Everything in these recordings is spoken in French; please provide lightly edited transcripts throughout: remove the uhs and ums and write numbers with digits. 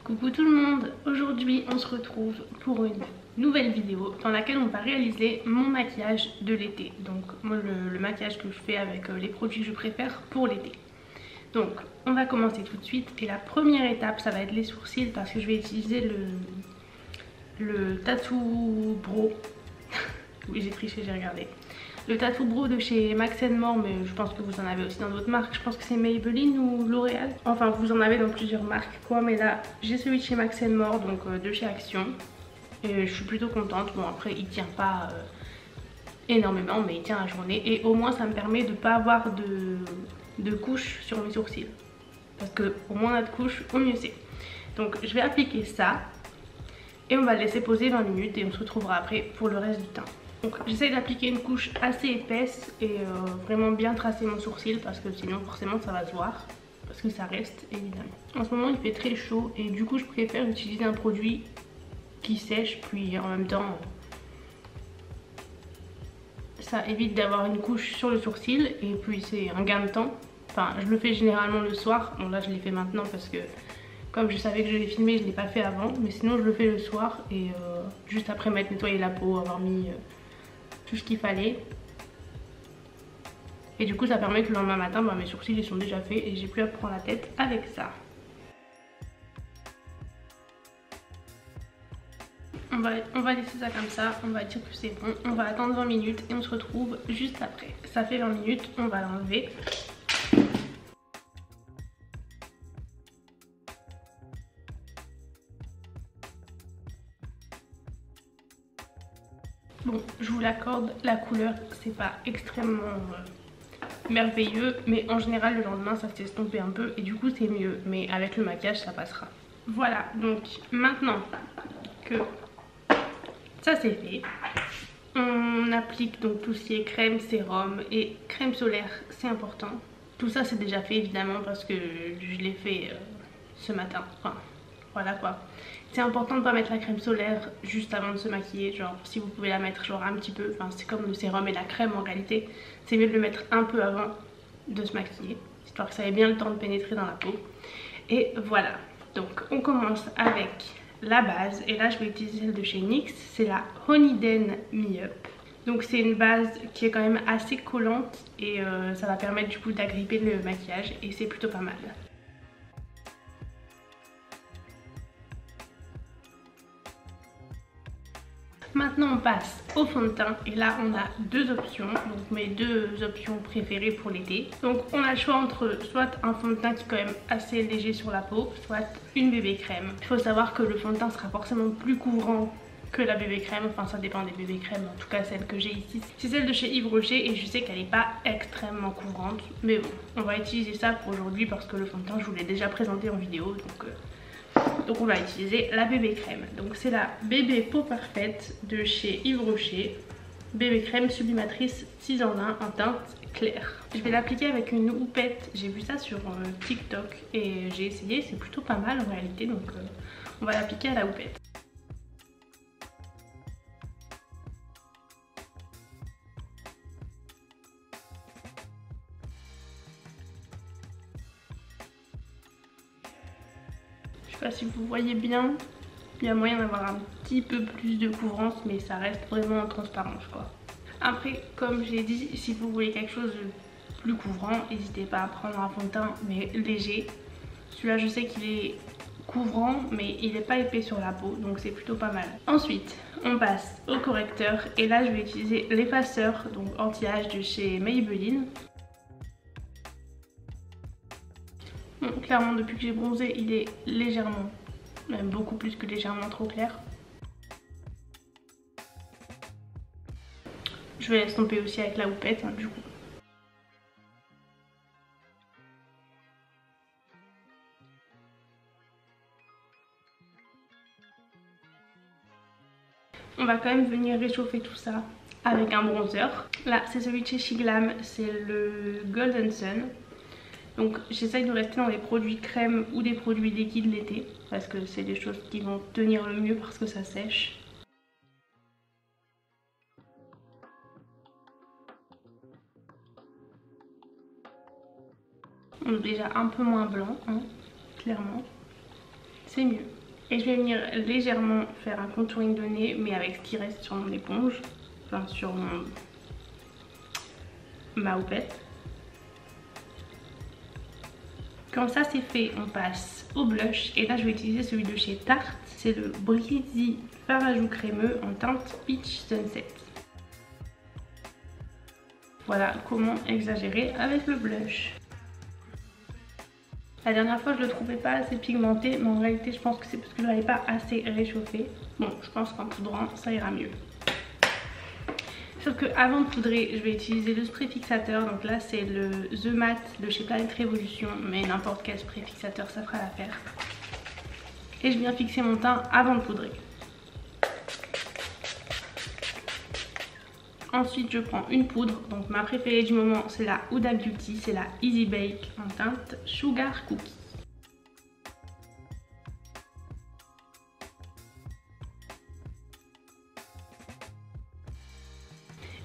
Coucou tout le monde, aujourd'hui on se retrouve pour une nouvelle vidéo dans laquelle on va réaliser mon maquillage de l'été. Donc moi le maquillage que je fais avec les produits que je préfère pour l'été. Donc on va commencer tout de suite et la première étape ça va être les sourcils parce que je vais utiliser le Tattoo Brow. Oui j'ai triché, j'ai regardé. Le Tattoo Brow de chez Max More, mais je pense que vous en avez aussi dans d'autres marques. Je pense que c'est Maybelline ou L'Oréal. Enfin, vous en avez dans plusieurs marques, quoi. Mais là, j'ai celui de chez Max More, donc de chez Action. Et je suis plutôt contente. Bon, après, il tient pas énormément, mais il tient la journée. Et au moins, ça me permet de ne pas avoir de couches sur mes sourcils. Parce que au moins on a de couches, au mieux c'est. Donc, je vais appliquer ça. Et on va le laisser poser 20 minutes et on se retrouvera après pour le reste du teint. Donc j'essaye d'appliquer une couche assez épaisse et vraiment bien tracer mon sourcil parce que sinon forcément ça va se voir. Parce que ça reste évidemment. En ce moment il fait très chaud et du coup je préfère utiliser un produit qui sèche puis en même temps ça évite d'avoir une couche sur le sourcil et puis c'est un gain de temps. Enfin je le fais généralement le soir, bon là je l'ai fait maintenant parce que comme je savais que je l'ai filmé je ne l'ai pas fait avant. Mais sinon je le fais le soir et juste après m'être nettoyé la peau, avoir mis tout ce qu'il fallait. Et du coup ça permet que le lendemain matin mes sourcils ils sont déjà faits et j'ai plus à prendre la tête avec ça. On va laisser ça comme ça, on va dire que c'est bon, on va attendre 20 minutes et on se retrouve juste après. Ça fait 20 minutes, on va l'enlever. Bon, je vous l'accorde, la couleur c'est pas extrêmement merveilleux, mais en général le lendemain ça s'est estompé un peu et du coup c'est mieux, mais avec le maquillage ça passera. Voilà, donc maintenant que ça c'est fait, on applique donc tout ce qui est crème, sérum et crème solaire, c'est important. Tout ça c'est déjà fait évidemment parce que je l'ai fait ce matin, enfin voilà quoi. C'est important de ne pas mettre la crème solaire juste avant de se maquiller, genre si vous pouvez la mettre genre un petit peu, enfin c'est comme le sérum et la crème en réalité, c'est mieux de le mettre un peu avant de se maquiller, histoire que ça ait bien le temps de pénétrer dans la peau. Et voilà, donc on commence avec la base, et là je vais utiliser celle de chez NYX, c'est la Honeyden Me Up. Donc c'est une base qui est quand même assez collante et ça va permettre du coup d'agripper le maquillage et c'est plutôt pas mal. Maintenant on passe au fond de teint et là on a deux options, donc mes deux options préférées pour l'été. Donc on a le choix entre soit un fond de teint qui est quand même assez léger sur la peau, soit une bébé crème. Il faut savoir que le fond de teint sera forcément plus couvrant que la bébé crème, enfin ça dépend des bébés crèmes, en tout cas celle que j'ai ici. C'est celle de chez Yves Rocher et je sais qu'elle n'est pas extrêmement couvrante, mais bon, on va utiliser ça pour aujourd'hui parce que le fond de teint je vous l'ai déjà présenté en vidéo, donc on va utiliser la bébé crème. Donc c'est la bébé peau parfaite de chez Yves Rocher. Bébé crème sublimatrice 6 en 1 en teinte claire. Je vais l'appliquer avec une houppette. J'ai vu ça sur TikTok et j'ai essayé. C'est plutôt pas mal en réalité. Donc on va l'appliquer à la houppette. Je sais pas si vous voyez bien, il y a moyen d'avoir un petit peu plus de couvrance, mais ça reste vraiment en transparence quoi. Après, comme j'ai dit, si vous voulez quelque chose de plus couvrant, n'hésitez pas à prendre un fond de teint mais léger. Celui-là je sais qu'il est couvrant mais il n'est pas épais sur la peau, donc c'est plutôt pas mal. Ensuite on passe au correcteur et là je vais utiliser l'effaceur, donc anti-âge de chez Maybelline. Bon, clairement depuis que j'ai bronzé il est légèrement, même beaucoup plus que légèrement trop clair. Je vais l'estomper aussi avec la houppette du coup. On va quand même venir réchauffer tout ça avec un bronzer. Là c'est celui de chez Shiglam, c'est le Golden Sun. Donc j'essaye de rester dans les produits crème ou des produits liquides l'été parce que c'est des choses qui vont tenir le mieux parce que ça sèche. On est déjà un peu moins blanc, hein, clairement. c'est mieux. Et je vais venir légèrement faire un contouring de nez, mais avec ce qui reste sur mon éponge, enfin sur ma houppette. Quand ça c'est fait, on passe au blush. Et là je vais utiliser celui de chez Tarte. C'est le Breezy Fard à joues crémeux en teinte Peach Sunset. Voilà comment exagérer avec le blush. La dernière fois je le trouvais pas assez pigmenté, mais en réalité je pense que c'est parce que je l'avais pas assez réchauffé. Bon, je pense qu'en poudrant ça ira mieux. Sauf que avant de poudrer, je vais utiliser le spray fixateur. Donc là c'est le The Matte de chez Planète Révolution, mais n'importe quel spray fixateur ça fera l'affaire. Et je viens fixer mon teint avant de poudrer. Ensuite je prends une poudre, donc ma préférée du moment c'est la Huda Beauty, c'est la Easy Bake en teinte Sugar Cookie.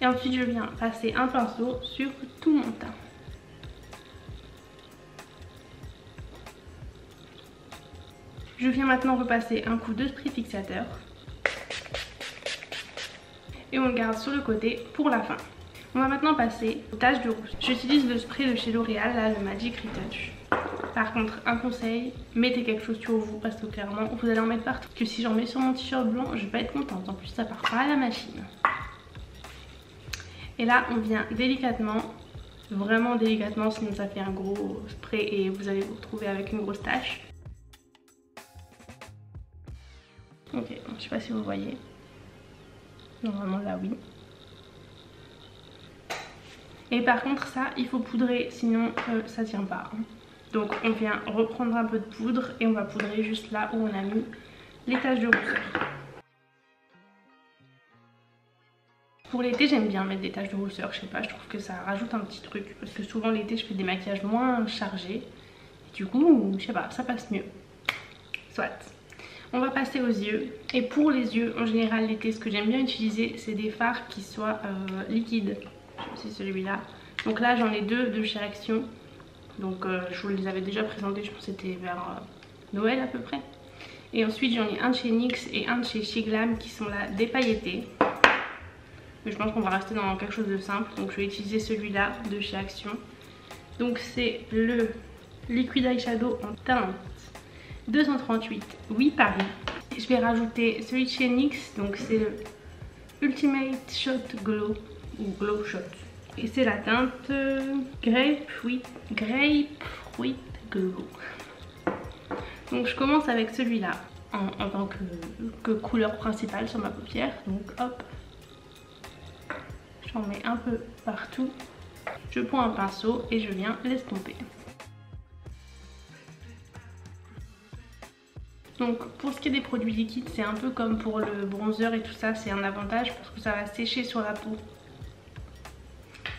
Et ensuite je viens passer un pinceau sur tout mon teint. Je viens maintenant repasser un coup de spray fixateur. Et on le garde sur le côté pour la fin. On va maintenant passer aux taches de rouge. J'utilise le spray de chez L'Oréal, là, le Magic Retouch. Par contre, un conseil, mettez quelque chose sur vous parce que clairement vous allez en mettre partout. Parce que si j'en mets sur mon t-shirt blanc, je vais pas être contente. En plus ça part pas à la machine. Et là on vient délicatement, vraiment délicatement, sinon ça fait un gros spray et vous allez vous retrouver avec une grosse tache. Ok, je sais pas si vous voyez. Normalement là oui. Et par contre ça il faut poudrer sinon ça tient pas. Donc on vient reprendre un peu de poudre et on va poudrer juste là où on a mis les taches de rousseur. Pour l'été j'aime bien mettre des taches de rousseur, je sais pas, je trouve que ça rajoute un petit truc. Parce que souvent l'été je fais des maquillages moins chargés. Et du coup je sais pas, ça passe mieux. Soit. On va passer aux yeux. Et pour les yeux, en général l'été, ce que j'aime bien utiliser, c'est des fards qui soient liquides. C'est celui-là. Donc là j'en ai deux de chez Action. Donc je vous les avais déjà présentés, je pense que c'était vers Noël à peu près. Et ensuite j'en ai un de chez NYX et un de chez Shiglam qui sont là dépailletés. Mais je pense qu'on va rester dans quelque chose de simple. Donc je vais utiliser celui-là de chez Action. Donc c'est le Liquid Eyeshadow en teinte 238 Oui Paris. Je vais rajouter celui de chez NYX, donc c'est le Ultimate Shot Glow ou Glow Shot. Et c'est la teinte Grapefruit Glow. Donc je commence avec celui-là en tant que couleur principale sur ma paupière. Donc hop, j'en mets un peu partout. Je prends un pinceau et je viens l'estomper. Donc pour ce qui est des produits liquides, c'est un peu comme pour le bronzer et tout ça, c'est un avantage parce que ça va sécher sur la peau.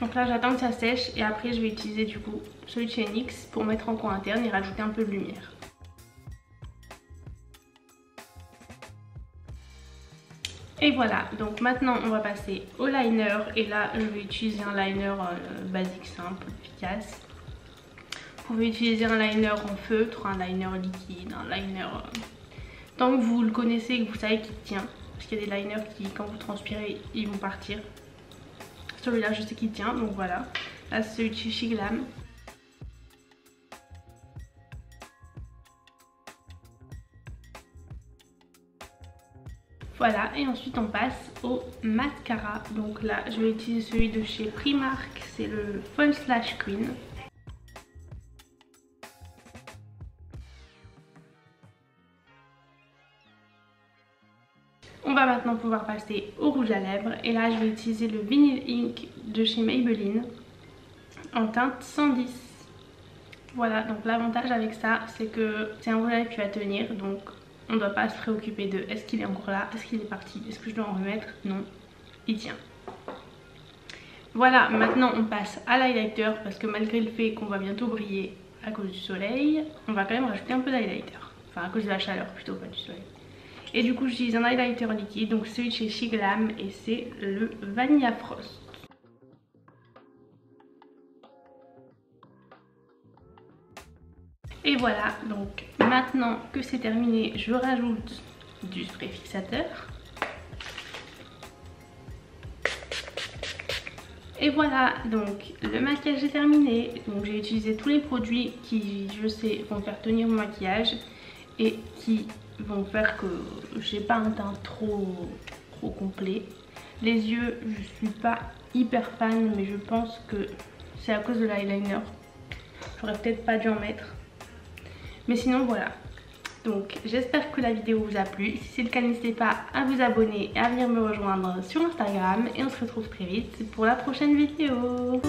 Donc là j'attends que ça sèche et après je vais utiliser du coup celui de chez NYX pour mettre en coin interne et rajouter un peu de lumière. Et voilà, donc maintenant on va passer au liner et là je vais utiliser un liner basique, simple, efficace. Vous pouvez utiliser un liner en feutre, un liner liquide, un liner... tant que vous le connaissez et que vous savez qu'il tient. Parce qu'il y a des liners qui, quand vous transpirez, ils vont partir. Celui-là, je sais qu'il tient, donc voilà. Là, c'est celui de chez Shiglam. Voilà, et ensuite on passe au mascara. Donc là, je vais utiliser celui de chez Primark, c'est le Fun Slash Queen. On va maintenant pouvoir passer au rouge à lèvres et là je vais utiliser le Vinyl Ink de chez Maybelline en teinte 110. Voilà, donc l'avantage avec ça c'est que c'est un rouge à lèvres qui va tenir, donc on ne doit pas se préoccuper de est-ce qu'il est encore là, est-ce qu'il est parti, est-ce que je dois en remettre, non, il tient. Voilà, maintenant on passe à l'highlighter parce que malgré le fait qu'on va bientôt briller à cause du soleil, on va quand même rajouter un peu d'highlighter, enfin à cause de la chaleur plutôt, pas du soleil. Et du coup j'utilise un highlighter liquide, donc celui de chez Shiglam et c'est le Vanilla Frost. Et voilà, donc maintenant que c'est terminé, je rajoute du spray fixateur. Et voilà, donc le maquillage est terminé. Donc j'ai utilisé tous les produits qui, je sais, vont faire tenir mon maquillage et qui vont faire que j'ai pas un teint trop complet. Les yeux, je suis pas hyper fan, mais je pense que c'est à cause de l'eyeliner. J'aurais peut-être pas dû en mettre. Mais sinon voilà. Donc j'espère que la vidéo vous a plu. Si c'est le cas, n'hésitez pas à vous abonner et à venir me rejoindre sur Instagram. Et on se retrouve très vite pour la prochaine vidéo.